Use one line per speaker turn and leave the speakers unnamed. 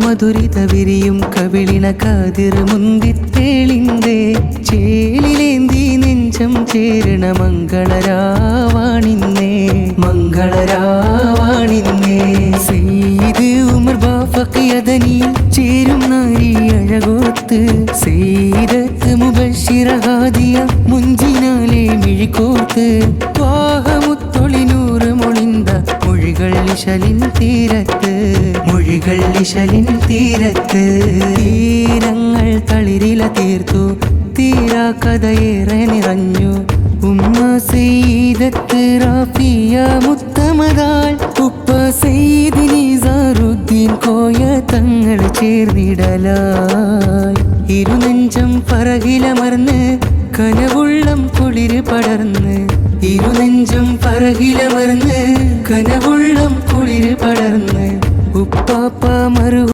മധുരിത വിരിയും കവിളിണ കാതിർ മുന്തിത്തേളിന്റെ ചേലിലേന്തി നെഞ്ചം ചേരണ മംഗളരാവാണിന്നേ മംഗളരാവാണിന്നേ സെയ്ദ് ഉമർ ബാഫഖിയദനി ചേരും നാരി അഴകോത്ത് സെയ്ദത്ത് മുബശ്ശിറ ഹാദിയ മുഞ്ചിനാലെ മിഴിക്കോത്ത് ത്വാഹമുത്തൊളിനൂറ് മൊളിന്ത മൊഴികൾ ഇശലിൻ തീരത്ത് മൊഴികൾ ഇശലിൻ തീരത്ത് തീരങ്ങൾ തളിരില തീർത്തു തീരാ കഥയേറെ നിറഞ്ഞു ഉമ്മ സെയ്ദത്ത് റാഫിയ മുത്തമതാൽ ഉപ്പ സെയ്ദ് നിസാറുദ്ദീൻ കോയ തങ്ങൾ ചേർന്നിടലായി ഇരുനെഞ്ചം പറകിലമർന്ന് കനവുള്ളം കുളിര് പടർന്ന് ഇരുനെഞ്ചം പറകിലമർന്ന് കനവുള്ളം കുളിര് പടർന്ന് ഉപ്പാപ്പ മറു